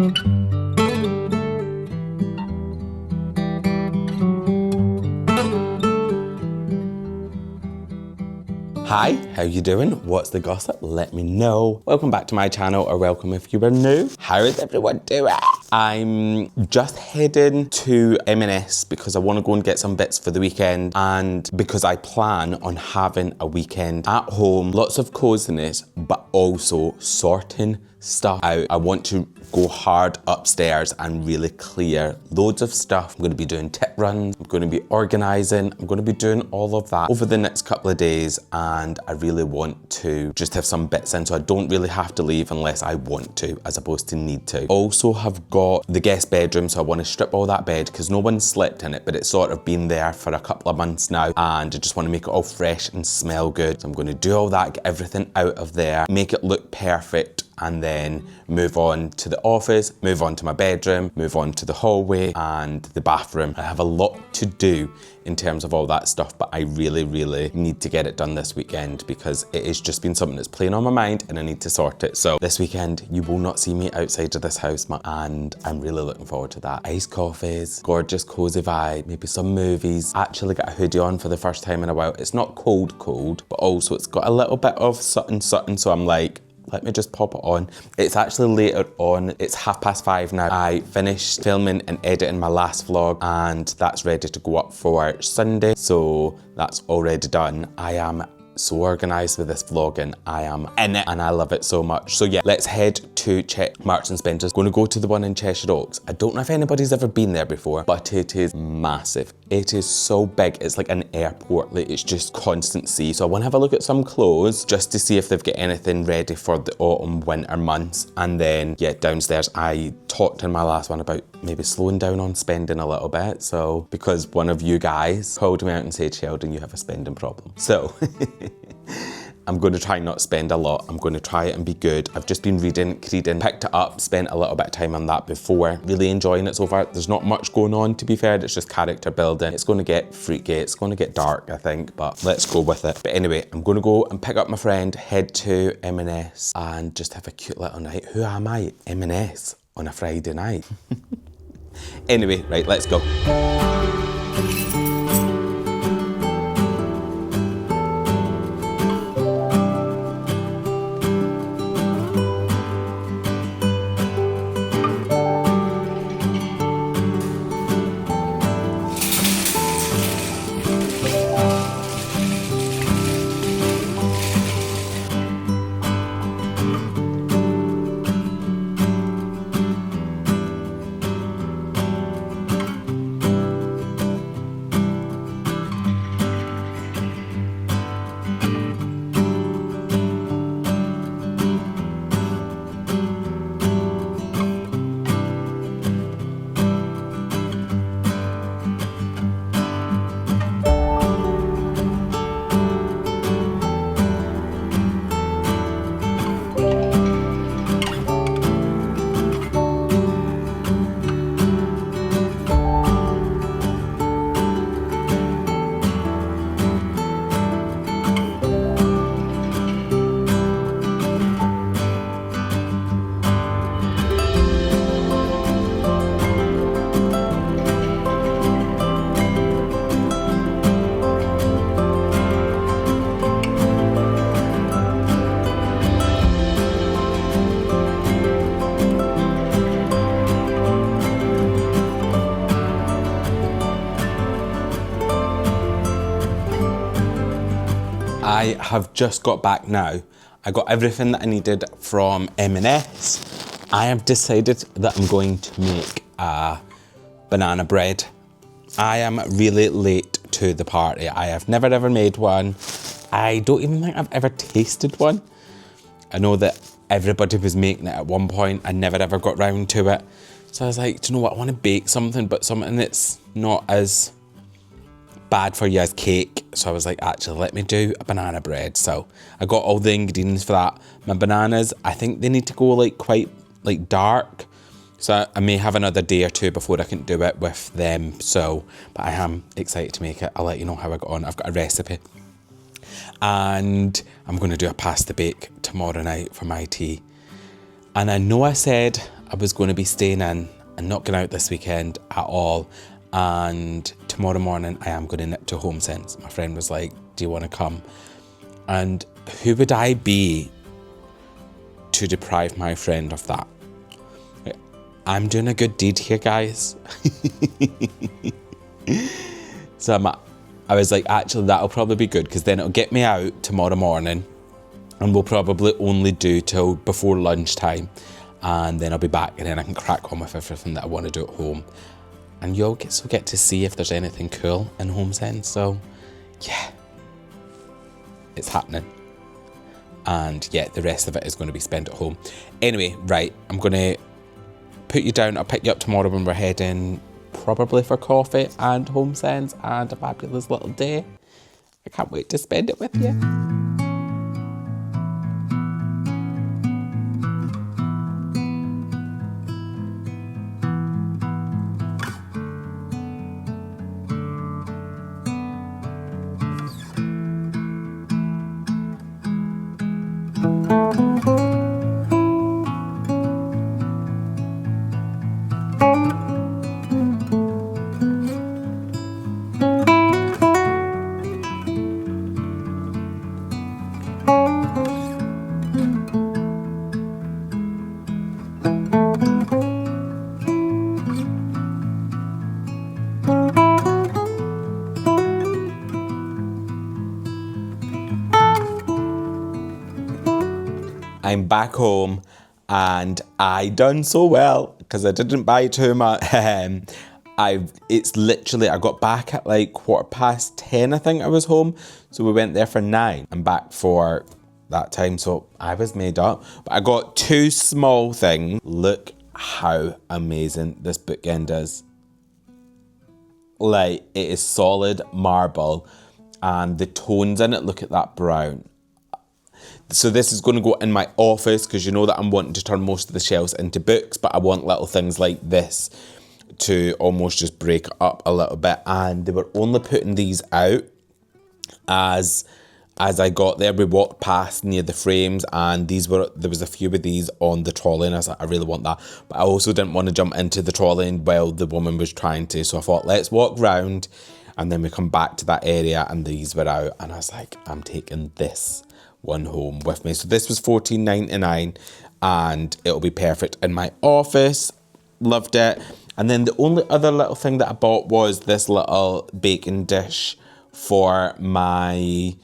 Hi, how you doing? What's the gossip? Let me know. Welcome back to my channel, or welcome if you were new. How is everyone doing? I'm just heading to M&S because I want to go and get some bits for the weekend, and because I plan on having a weekend at home, lots of coziness, but also sorting stuff out. I want to go hard upstairs and really clear loads of stuff. I'm going to be doing tip runs, I'm going to be organising, I'm going to be doing all of that over the next couple of days, and I really want to just have some bits in so I don't really have to leave unless I want to, as opposed to need to. Also have got the guest bedroom, so I want to strip all that bed because no one's slept in it, but it's sort of been there for a couple of months now, and I just want to make it all fresh and smell good. So I'm going to do all that, get everything out of there, make it look perfect, and then move on to the office, move on to my bedroom, move on to the hallway and the bathroom. I have a lot to do in terms of all that stuff, but I really need to get it done this weekend because it has just been something that's playing on my mind and I need to sort it. So this weekend, you will not see me outside of this house, and I'm really looking forward to that. Iced coffees, gorgeous cozy vibe, maybe some movies. Actually got a hoodie on for the first time in a while. It's not cold, but also it's got a little bit of something, so I'm like, let me just pop it on. It's actually later on, it's 5:30 now. I finished filming and editing my last vlog, and that's ready to go up for Sunday. So that's already done. I am so organised with this vlogging. I am in it and I love it so much. So yeah, let's head to check Marks and Spencer's. Going to go to the one in Cheshire Oaks. I don't know if anybody's ever been there before, but it is massive. It is so big, it's like an airport. Like, it's just constant sea. So I want to have a look at some clothes just to see if they've got anything ready for the autumn, winter months. And then yeah, downstairs, I talked in my last one about maybe slowing down on spending a little bit. So because one of you guys called me out and said, Sheldon, you have a spending problem. So I'm going to try not spend a lot. I'm going to try it and be good. I've just been reading, picked it up, spent a little bit of time on that before. Really enjoying it so far. There's not much going on, to be fair. It's just character building. It's going to get freaky. It's going to get dark, I think, but let's go with it. But anyway, I'm going to go and pick up my friend, head to M&S and just have a cute little night. Who am I? M&S on a Friday night. Anyway, right, let's go. I have just got back now. I got everything that I needed from M&S. I have decided that I'm going to make a banana bread. I am really late to the party. I have never ever made one. I don't even think I've ever tasted one. I know that everybody was making it at one point. I never ever got round to it. So I was like, do you know what? I want to bake something, but something that's not as bad for you as cake. So I was like, actually, let me do a banana bread. So I got all the ingredients for that. My bananas, I think they need to go like quite like dark. So I may have another day or two before I can do it with them. So, but I am excited to make it. I'll let you know how I got on. I've got a recipe. And I'm going to do a pasta bake tomorrow night for my tea. And I know I said I was going to be staying in and not going out this weekend at all. And tomorrow morning I am going to nip to Homesense. My friend was like, do you want to come? And who would I be to deprive my friend of that? I'm doing a good deed here, guys. So I was like, actually, that'll probably be good because then it'll get me out tomorrow morning and we'll probably only do till before lunchtime. And then I'll be back and then I can crack on with everything that I want to do at home. And you'll get to see if there's anything cool in Homesense. So, yeah, it's happening. And yeah, the rest of it is going to be spent at home. Anyway, right, I'm going to put you down. I'll pick you up tomorrow when we're heading probably for coffee and Homesense and a fabulous little day. I can't wait to spend it with you. I'm back home and I done so well because I didn't buy too much. It's literally, I got back at like 10:15, I think I was home. So we went there for 9 and back for that time. So I was made up, but I got 2 small things. Look how amazing this bookend is. Like, it is solid marble and the tones in it, look at that brown. So this is going to go in my office because you know that I'm wanting to turn most of the shelves into books, but I want little things like this to almost just break up a little bit. And they were only putting these out as I got there. We walked past near the frames and there was a few of these on the trolley and I was like, I really want that. But I also didn't want to jump into the trolley while the woman was trying to. So I thought, let's walk round and then we come back to that area and these were out. And I was like, I'm taking this one home with me. So this was $14.99 and it'll be perfect in my office. Loved it. And then the only other little thing that I bought was this little baking dish for my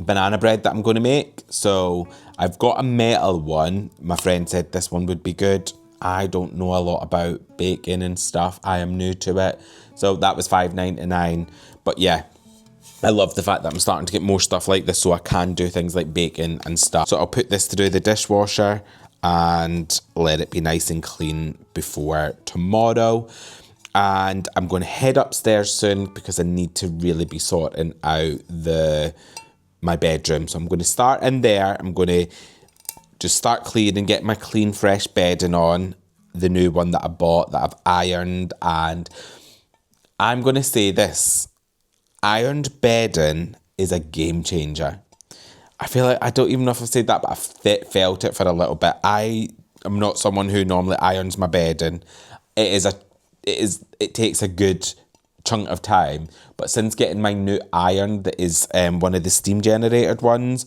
banana bread that I'm going to make. So I've got a metal one. My friend said this one would be good. I don't know a lot about baking and stuff. I am new to it. So that was $5.99. But yeah, I love the fact that I'm starting to get more stuff like this so I can do things like baking and stuff. So I'll put this through the dishwasher and let it be nice and clean before tomorrow. And I'm going to head upstairs soon because I need to really be sorting out my bedroom. So I'm going to start in there. I'm going to just start cleaning, get my clean, fresh bedding on, the new one that I bought that I've ironed. And I'm going to say this. Ironed bedding is a game changer. I feel like, I don't even know if I've said that, but I've felt it for a little bit. I am not someone who normally irons my bedding. It takes a good chunk of time, but since getting my new iron that is one of the steam generated ones,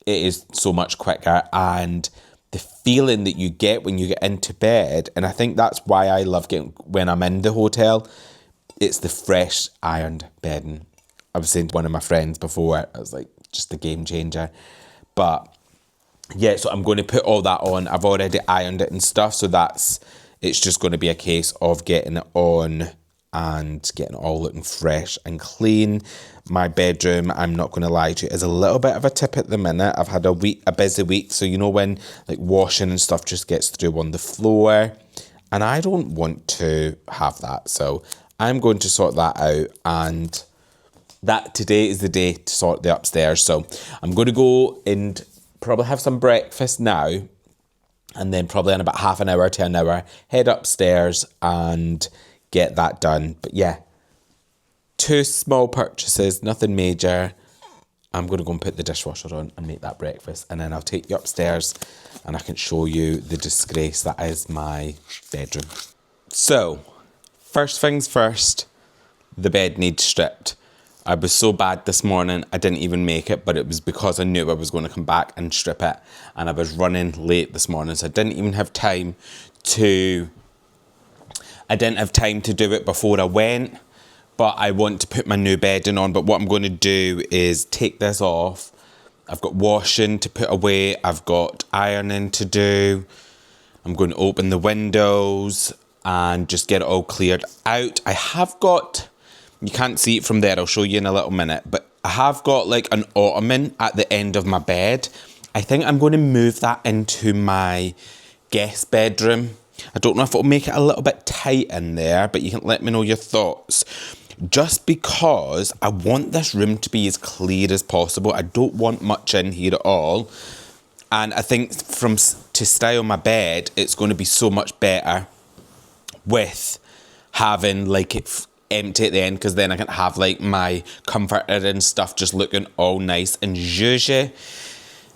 it is so much quicker. And the feeling that you get when you get into bed, and I think that's why I love getting when I'm in the hotel, it's the fresh ironed bedding. I was saying to one of my friends before, I was like, just a game changer. But yeah, so I'm going to put all that on. I've already ironed it and stuff, so it's just going to be a case of getting it on and getting it all looking fresh and clean. My bedroom, I'm not going to lie to you, is a little bit of a tip at the minute. I've had a busy week, so you know when like washing and stuff just gets through on the floor, and I don't want to have that. So I'm going to sort that out, and that today is the day to sort the upstairs. So I'm going to go and probably have some breakfast now, and then probably in about half an hour to an hour, head upstairs and get that done. But yeah, 2 small purchases, nothing major. I'm going to go and put the dishwasher on and make that breakfast. And then I'll take you upstairs and I can show you the disgrace that is my bedroom. So, first things first, the bed needs stripped. I was so bad this morning, I didn't even make it, but it was because I knew I was going to come back and strip it. And I was running late this morning, so I didn't even have time to... I didn't have time to do it before I went, but I want to put my new bedding on. But what I'm going to do is take this off. I've got washing to put away. I've got ironing to do. I'm going to open the windows and just get it all cleared out. I have got... You can't see it from there, I'll show you in a little minute, but I have got like an ottoman at the end of my bed. I think I'm going to move that into my guest bedroom. I don't know if it'll make it a little bit tight in there, but you can let me know your thoughts. Just because I want this room to be as clear as possible. I don't want much in here at all. And I think to style my bed, it's going to be so much better with having like it empty at the end, because then I can have like my comforter and stuff just looking all nice and zhuzhy.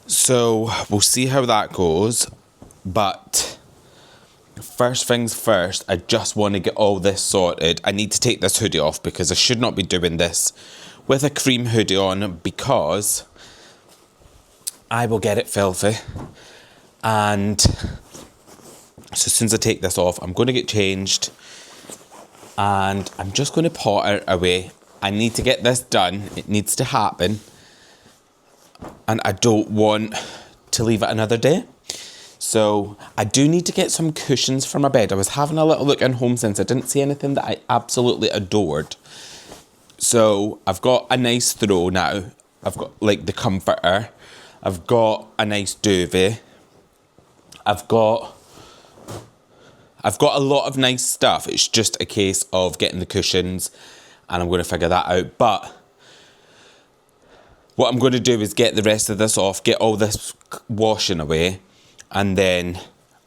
So we'll see how that goes. But first things first, I just want to get all this sorted. I need to take this hoodie off because I should not be doing this with a cream hoodie on, because I will get it filthy. And so as soon as I take this off, I'm going to get changed. And I'm just going to pot it away. I need to get this done. It needs to happen. And I don't want to leave it another day. So I do need to get some cushions for my bed. I was having a little look in Homesense. I didn't see anything that I absolutely adored. So I've got a nice throw now. I've got like the comforter. I've got a nice duvet. I've got a lot of nice stuff. It's just a case of getting the cushions, and I'm going to figure that out. But what I'm going to do is get the rest of this off, get all this washing away, and then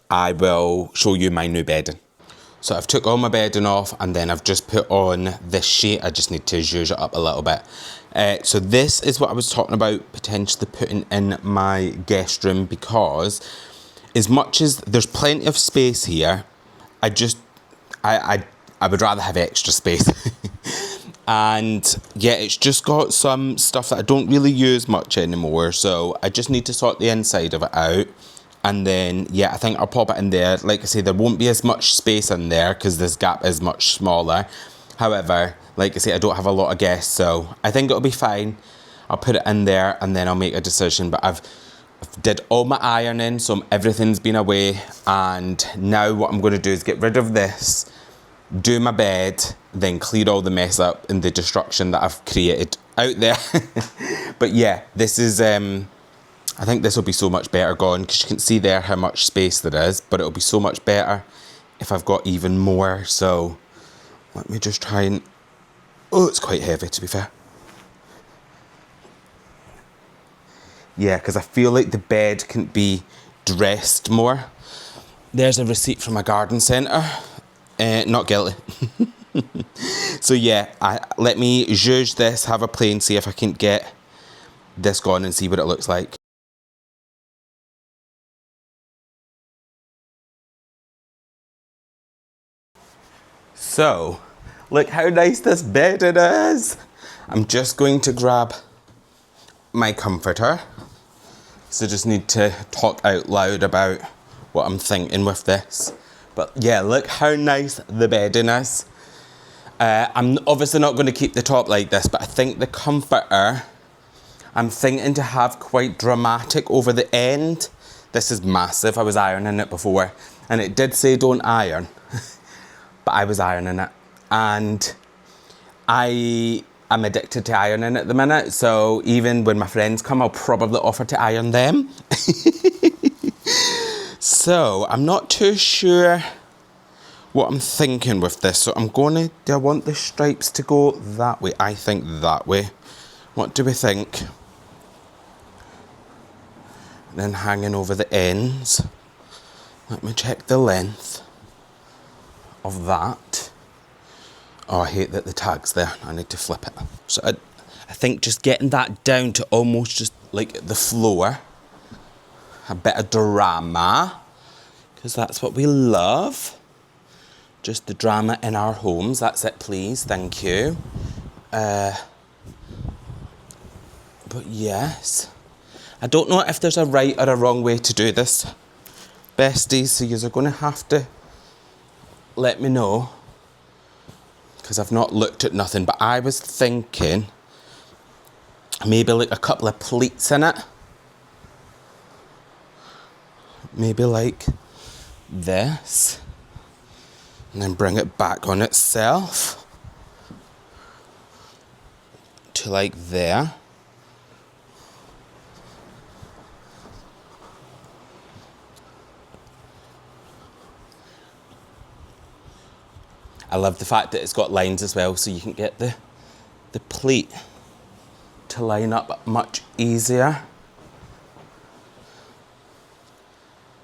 I will show you my new bedding. So I've took all my bedding off, and then I've just put on this sheet. I just need to zhuzh it up a little bit. So this is what I was talking about, potentially putting in my guest room, because as much as there's plenty of space here, I would rather have extra space. And yeah, it's just got some stuff that I don't really use much anymore. So I just need to sort the inside of it out. And then, yeah, I think I'll pop it in there. Like I say, there won't be as much space in there because this gap is much smaller. However, like I say, I don't have a lot of guests, so I think it'll be fine. I'll put it in there and then I'll make a decision. But I've did all my ironing, so everything's been away, and now what I'm going to do is get rid of this, do my bed, then clear all the mess up and the destruction that I've created out there. But yeah, this is I think this will be so much better gone, because you can see there how much space there is, but it'll be so much better if I've got even more. So let me just try and... Oh, it's quite heavy, to be fair. Yeah, because I feel like the bed can be dressed more. There's a receipt from a garden centre. Not guilty. So yeah, let me zhuzh this, have a play and see if I can get this gone and see what it looks like. So, look how nice this bed it is. I'm just going to grab my comforter. So just need to talk out loud about what I'm thinking with this. But yeah, look how nice the bedding is. I'm obviously not going to keep the top like this, but I think the comforter, I'm thinking to have quite dramatic over the end. This is massive. I was ironing it before, and it did say don't iron, but I was ironing it. And I'm addicted to ironing at the minute, so even when my friends come, I'll probably offer to iron them. So I'm not too sure what I'm thinking with this. So do I want the stripes to go that way? I think that way. What do we think? Then hanging over the ends. Let me check the length of that. Oh, I hate that the tag's there. I need to flip it. So I I think just getting that down to almost just like the floor. A bit of drama, because that's what we love. Just the drama in our homes. That's it, please. Thank you. But yes. I don't know if there's a right or a wrong way to do this, besties, so you're going to have to let me know, because I've not looked at nothing, but I was thinking maybe like a couple of pleats in it. Maybe like this, and then bring it back on itself to like there. I love the fact that it's got lines as well, so you can get the pleat to line up much easier.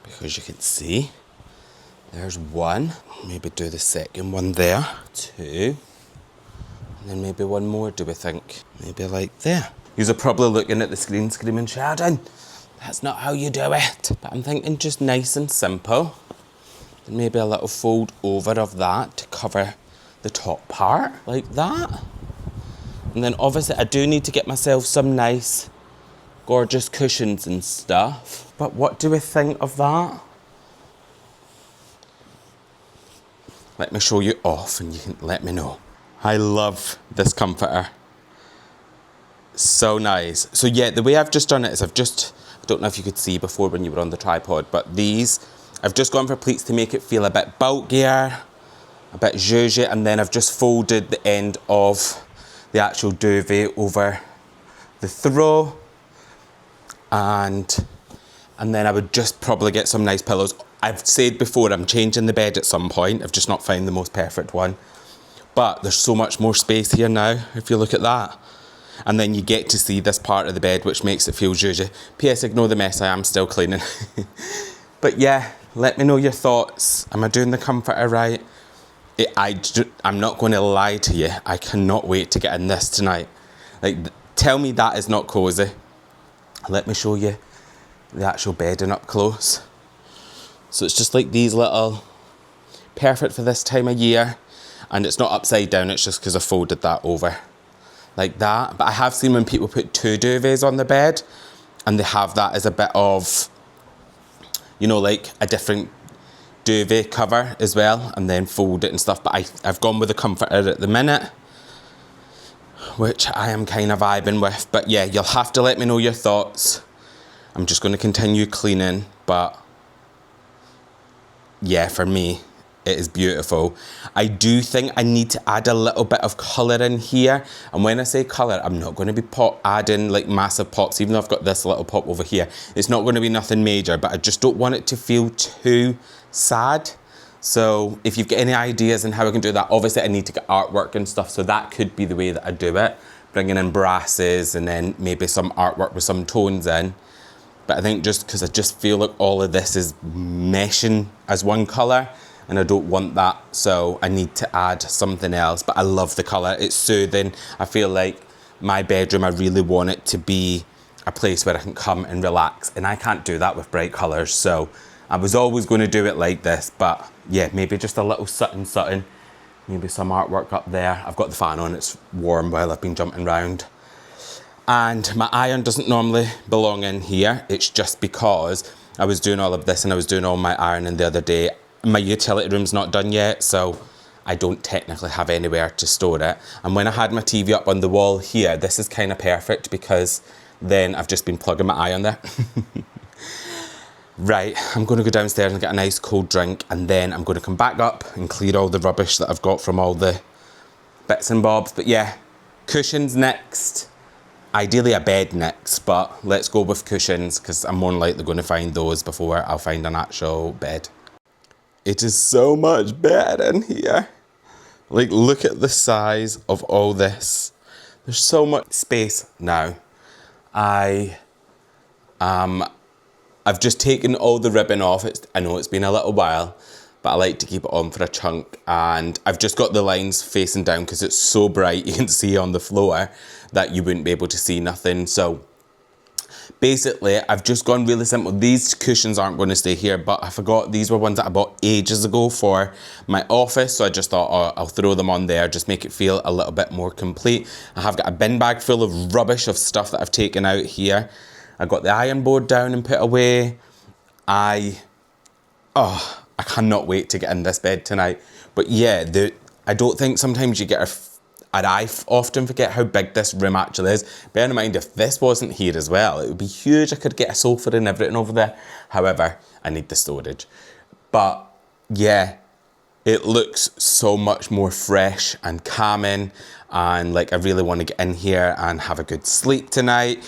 Because you can see, there's one. Maybe do the second one there, two. And then maybe one more, do we think? Maybe like there. You're probably looking at the screen screaming, Sheldon, that's not how you do it. But I'm thinking just nice and simple. And maybe a little fold over of that to cover the top part, like that. And then obviously I do need to get myself some nice, gorgeous cushions and stuff. But what do we think of that? Let me show you off and you can let me know. I love this comforter. So nice. So yeah, the way I've just done it is I don't know if you could see before when you were on the tripod, but these, I've just gone for pleats to make it feel a bit bulkier, a bit zhuzhy, and then I've just folded the end of the actual duvet over the throw, and then I would just probably get some nice pillows. I've said before I'm changing the bed at some point. I've just not found the most perfect one. But there's so much more space here now, if you look at that. And then you get to see this part of the bed, which makes it feel zhuzhy. P.S. Ignore the mess, I am still cleaning. But yeah, let me know your thoughts. Am I doing the comforter right? I'm not going to lie to you. I cannot wait to get in this tonight. Like, tell me that is not cozy. Let me show you the actual bedding up close. So it's just like these little, perfect for this time of year. And it's not upside down, it's just because I folded that over like that. But I have seen when people put two duvets on the bed and they have that as a bit of, you know, like a different duvet cover as well, and then fold it and stuff. But I've gone with the comforter at the minute, which I am kind of vibing with. But yeah, you'll have to let me know your thoughts. I'm just going to continue cleaning, but yeah, for me, it is beautiful. I do think I need to add a little bit of colour in here. And when I say colour, I'm not going to be adding like massive pops, even though I've got this little pop over here. It's not going to be nothing major, but I just don't want it to feel too sad. So if you've got any ideas on how I can do that, obviously I need to get artwork and stuff. So that could be the way that I do it. Bringing in brasses and then maybe some artwork with some tones in. But I think just because I just feel like all of this is meshing as one colour, and I don't want that, so I need to add something else. But I love the colour, it's soothing. I feel like my bedroom, I really want it to be a place where I can come and relax, and I can't do that with bright colours, so I was always going to do it like this. But yeah, maybe just a little something, maybe some artwork up there. I've got the fan on, it's warm while I've been jumping around. And my iron doesn't normally belong in here. It's just because I was doing all of this and I was doing all my ironing the other day. My utility room's not done yet, so I don't technically have anywhere to store it. And when I had my TV up on the wall here, this is kind of perfect because then I've just been plugging my iron there. Right, I'm going to go downstairs and get a nice cold drink, and then I'm going to come back up and clear all the rubbish that I've got from all the bits and bobs. But yeah, cushions next. Ideally a bed next, but let's go with cushions because I'm more likely going to find those before I'll find an actual bed. It is so much better in here. Like, look at the size of all this. There's so much space now. I've just taken all the ribbon off. I know it's been a little while, but I like to keep it on for a chunk. And I've just got the lines facing down because it's so bright you can see on the floor that you wouldn't be able to see nothing. So basically, I've just gone really simple. These cushions aren't going to stay here, but I forgot these were ones that I bought ages ago for my office. So I just thought, oh, I'll throw them on there, just make it feel a little bit more complete. I have got a bin bag full of rubbish of stuff that I've taken out here. I got the iron board down and put away. I cannot wait to get in this bed tonight. But yeah, I don't think sometimes you get and I often forget how big this room actually is. Bear in mind, if this wasn't here as well, it would be huge. I could get a sofa and everything over there. However, I need the storage. But yeah, it looks so much more fresh and calming. And like, I really want to get in here and have a good sleep tonight.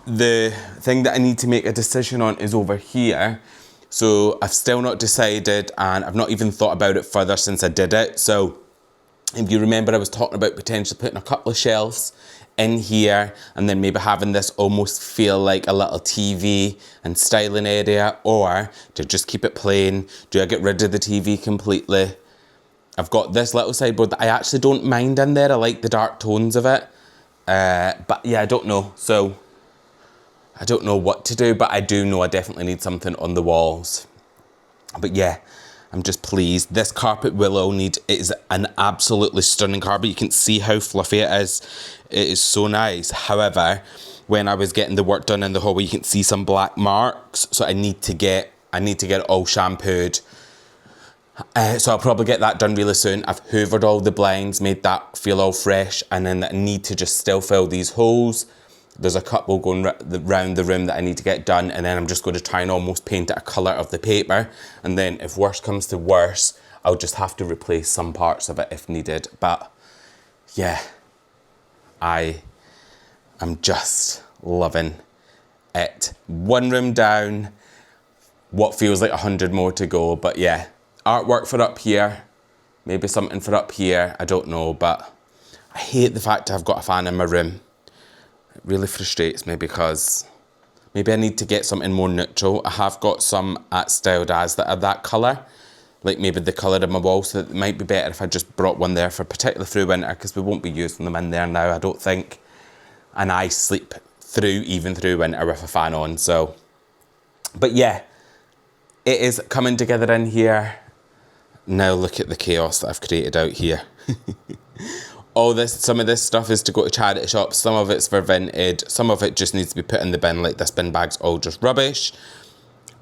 The thing that I need to make a decision on is over here. So I've still not decided, and I've not even thought about it further since I did it. So if you remember, I was talking about potentially putting a couple of shelves in here and then maybe having this almost feel like a little TV and styling area, or to just keep it plain. Do I get rid of the TV completely? I've got this little sideboard that I actually don't mind in there. I like the dark tones of it. But yeah, I don't know. So I don't know what to do, but I do know I definitely need something on the walls. But yeah, I'm just pleased. This carpet willow is an absolutely stunning carpet. You can see how fluffy it is. It is so nice. However, when I was getting the work done in the hallway, you can see some black marks. So I need to get it all shampooed. So I'll probably get that done really soon. I've hoovered all the blinds, made that feel all fresh, and then I need to just still fill these holes. There's a couple going round the room that I need to get done, and then I'm just going to try and almost paint it a colour of the paper. And then if worse comes to worse, I'll just have to replace some parts of it if needed. But yeah, I am just loving it. One room down, what feels like 100 more to go. But yeah, artwork for up here, maybe something for up here, I don't know. But I hate the fact I've got a fan in my room. It really frustrates me because maybe I need to get something more neutral. I have got some at Styled As that are that colour, like maybe the colour of my wall, so it might be better if I just brought one there for particularly through winter, because we won't be using them in there now, I don't think. And I sleep even through winter with a fan on, so. But yeah, it is coming together in here. Now look at the chaos that I've created out here. Some of this stuff is to go to charity shops, some of it's for vintage, some of it just needs to be put in the bin, like this bin bag's all just rubbish.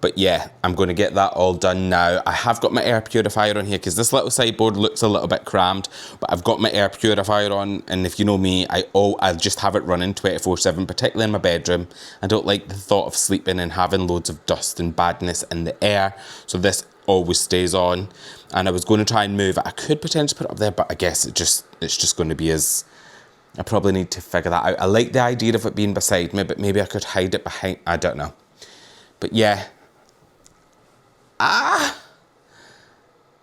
But yeah, I'm going to get that all done now. I have got my air purifier on here because this little sideboard looks a little bit crammed, but I've got my air purifier on, and if you know me, I just have it running 24/7, particularly in my bedroom. I don't like the thought of sleeping and having loads of dust and badness in the air, so this always stays on. And I was going to try and move it. I could potentially put it up there, but I guess it's just going to be as... I probably need to figure that out. I like the idea of it being beside me, but maybe I could hide it behind... I don't know. But yeah.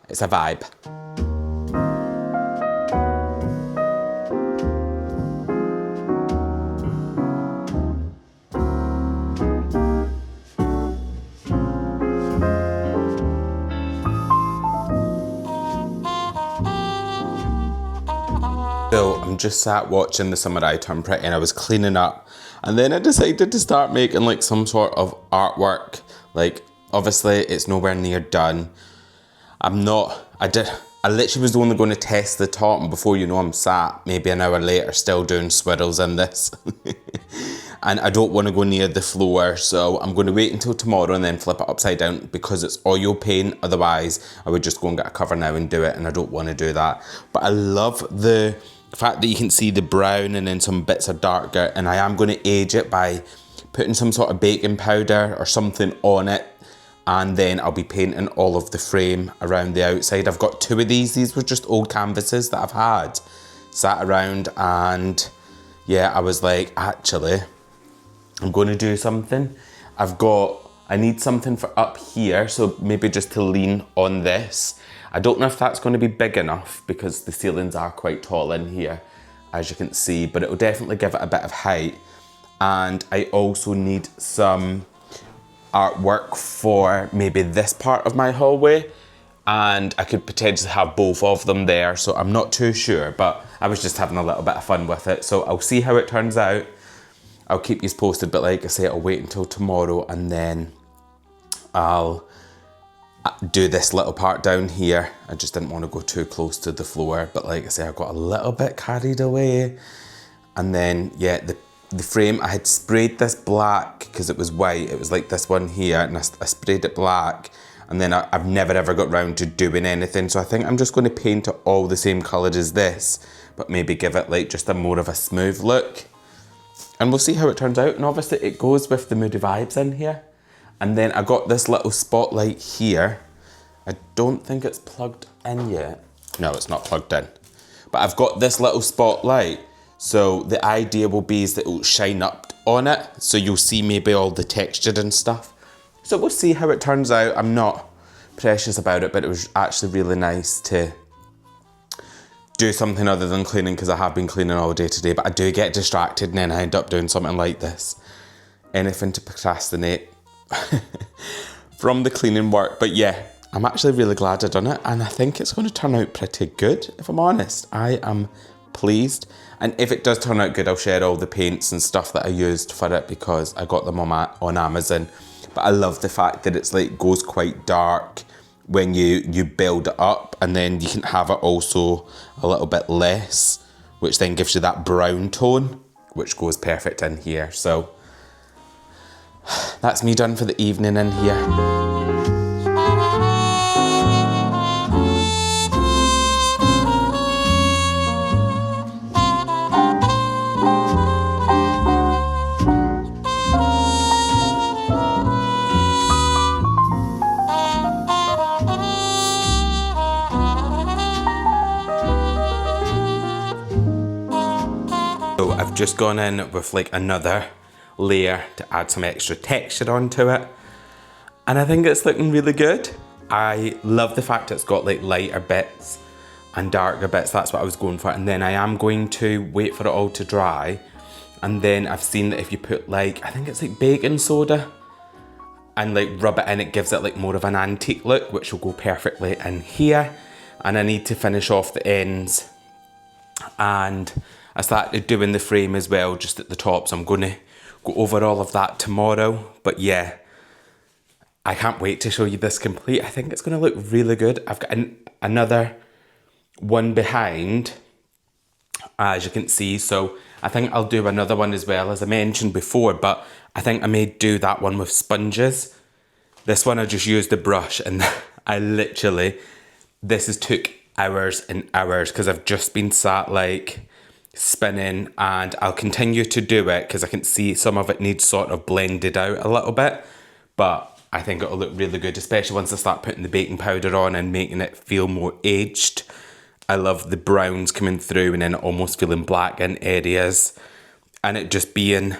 It's a vibe. So I'm just sat watching The Summer I Turned Pretty, and I was cleaning up, and then I decided to start making like some sort of artwork. Like, obviously it's nowhere near done. I literally was only going to test the top, and before you know, I'm sat maybe an hour later still doing swirls in this. And I don't want to go near the floor, so I'm going to wait until tomorrow and then flip it upside down because it's oil paint. Otherwise I would just go and get a cover now and do it, and I don't want to do that. But I love the fact that you can see the brown and then some bits are darker, and I am going to age it by putting some sort of baking powder or something on it, and then I'll be painting all of the frame around the outside. I've got 2 of these. These were just old canvases that I've had sat around, and yeah, I was like, actually, I'm going to do something. I need something for up here, so maybe just to lean on this. I don't know if that's going to be big enough because the ceilings are quite tall in here, as you can see, but it will definitely give it a bit of height. And I also need some artwork for maybe this part of my hallway. and I could potentially have both of them there, so I'm not too sure, but I was just having a little bit of fun with it. So I'll see how it turns out. I'll keep you posted, but like I say, I'll wait until tomorrow and then I'll do this little part down here. I just didn't want to go too close to the floor, but like I say, I got a little bit carried away. And then, yeah, the frame, I had sprayed this black because it was white. It was like this one here, and I sprayed it black. And then I've never ever got round to doing anything. So I think I'm just going to paint it all the same colour as this, but maybe give it like just a more of a smooth look. And we'll see how it turns out. And obviously it goes with the moody vibes in here. And then I got this little spotlight here. I don't think it's plugged in yet. No, it's not plugged in. But I've got this little spotlight. So the idea will be is that it will shine up on it. So you'll see maybe all the texture and stuff. So we'll see how it turns out. I'm not precious about it, but it was actually really nice to do something other than cleaning, because I have been cleaning all day today, but I do get distracted and then I end up doing something like this. Anything to procrastinate from the cleaning work. But yeah, I'm actually really glad I've done it, and I think it's going to turn out pretty good, if I'm honest. I am pleased. And if it does turn out good, I'll share all the paints and stuff that I used for it, because I got them on Amazon. But I love the fact that it's like goes quite dark when you build it up, and then you can have it also a little bit less, which then gives you that brown tone, which goes perfect in here. So that's me done for the evening in here. So I've just gone in with like another layer to add some extra texture onto it, and I think it's looking really good. I love the fact it's got like lighter bits and darker bits. That's what I was going for. And then I am going to wait for it all to dry, and then I've seen that if you put like, I think it's like baking soda and like rub it in, it gives it like more of an antique look, which will go perfectly in here. And I need to finish off the ends, and I started doing the frame as well, just at the top, so I'm going to go over all of that tomorrow. But yeah, I can't wait to show you this complete. I think it's going to look really good. I've got another one behind, as you can see, so I think I'll do another one as well, as I mentioned before, but I think I may do that one with sponges. This one I just used a brush, and I literally, this has took hours and hours, because I've just been sat like spinning, and I'll continue to do it because I can see some of it needs sort of blended out a little bit, but I think it'll look really good, especially once I start putting the baking powder on and making it feel more aged. I love the browns coming through and then almost feeling black in areas, and it just being,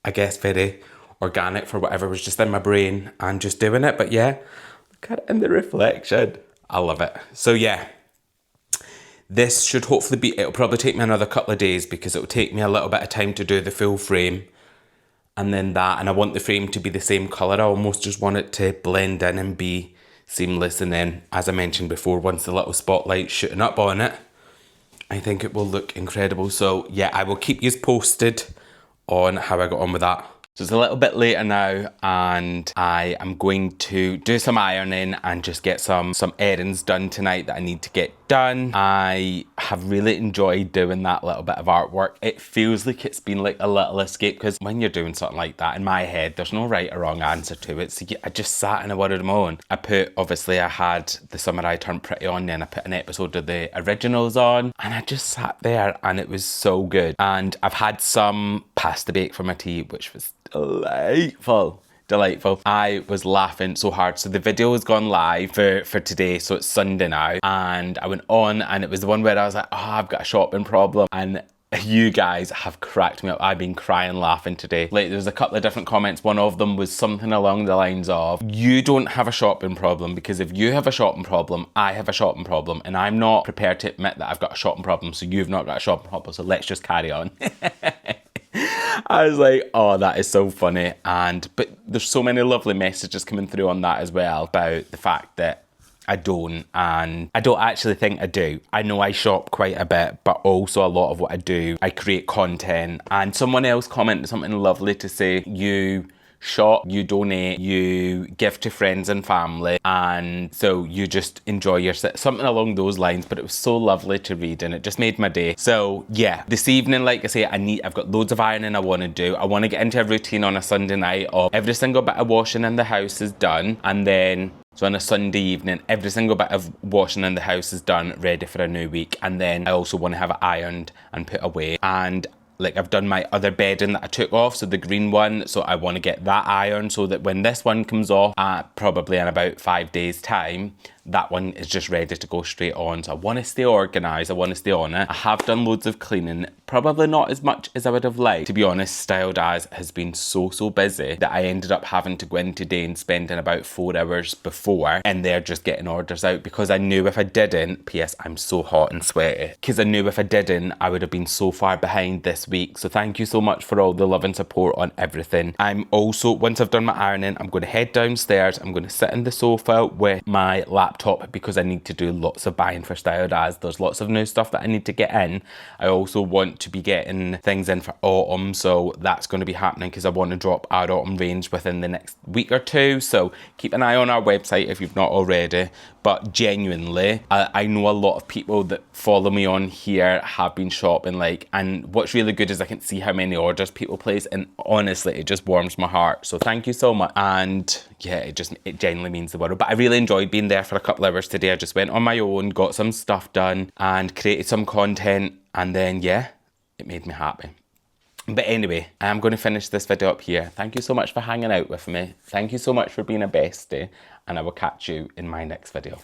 I guess, very organic for whatever was just in my brain and just doing it. But yeah, look at it in the reflection. I love it. So yeah, this should hopefully be, it'll probably take me another couple of days, because it'll take me a little bit of time to do the full frame, and then that, and I want the frame to be the same colour. I almost just want it to blend in and be seamless, and then, as I mentioned before, once the little spotlight's shooting up on it, I think it will look incredible. So yeah, I will keep you posted on how I got on with that. So it's a little bit later now, and I am going to do some ironing and just get some errands done tonight that I need to get done. I have really enjoyed doing that little bit of artwork. It feels like it's been like a little escape, because when you're doing something like that, in my head, there's no right or wrong answer to it. So I just sat and I wanted them on. Obviously I had The Summer I Turned Pretty on, then I put an episode of the originals on, and I just sat there and it was so good. And I've had some pasta bake for my tea, which was delightful. I was laughing so hard. So the video has gone live for today, so it's Sunday now, and I went on, and it was the one where I was like, oh, I've got a shopping problem, and you guys have cracked me up. I've been crying laughing today. Like, there's a couple of different comments. One of them was something along the lines of, you don't have a shopping problem, because if you have a shopping problem, I have a shopping problem, and I'm not prepared to admit that I've got a shopping problem, so you've not got a shopping problem, so let's just carry on. I was like, oh, that is so funny. But there's so many lovely messages coming through on that as well, about the fact that I don't, and I don't actually think I do. I know I shop quite a bit, but also a lot of what I do, I create content. And someone else commented something lovely to say, you shop, you donate, you give to friends and family, and so you just enjoy yourself, something along those lines. But it was so lovely to read and it just made my day. So yeah, this evening, like I say, I've got loads of ironing I want to do. I want to get into a routine on a Sunday night of every single bit of washing in the house is done, and then so on a Sunday evening, every single bit of washing in the house is done, ready for a new week. And then I also want to have it ironed and put away. And like, I've done my other bedding that I took off, so the green one, so I want to get that ironed so that when this one comes off, probably in about 5 days time, that one is just ready to go straight on. So I want to stay organised, I want to stay on it. I have done loads of cleaning, probably not as much as I would have liked. To be honest, Styled As has been so busy that I ended up having to go in today and spending about 4 hours before in there just getting orders out, because I knew if I didn't, P.S. I'm so hot and sweaty, because I knew if I didn't, I would have been so far behind this week. So thank you so much for all the love and support on everything. I'm also, once I've done my ironing, I'm going to head downstairs, I'm going to sit on the sofa with my laptop, because I need to do lots of buying for Styled As. There's lots of new stuff that I need to get in. I also want to be getting things in for autumn, so that's going to be happening because I want to drop our autumn range within the next week or two. So keep an eye on our website if you've not already. But genuinely, I know a lot of people that follow me on here have been shopping, like, and what's really good is I can see how many orders people place, and honestly, it just warms my heart. So thank you so much. And yeah, it genuinely means the world. But I really enjoyed being there for a couple hours today. I just went on my own, got some stuff done and created some content, and then yeah, it made me happy. But anyway, I'm going to finish this video up here. Thank you so much for hanging out with me. Thank you so much for being a bestie, and I will catch you in my next video.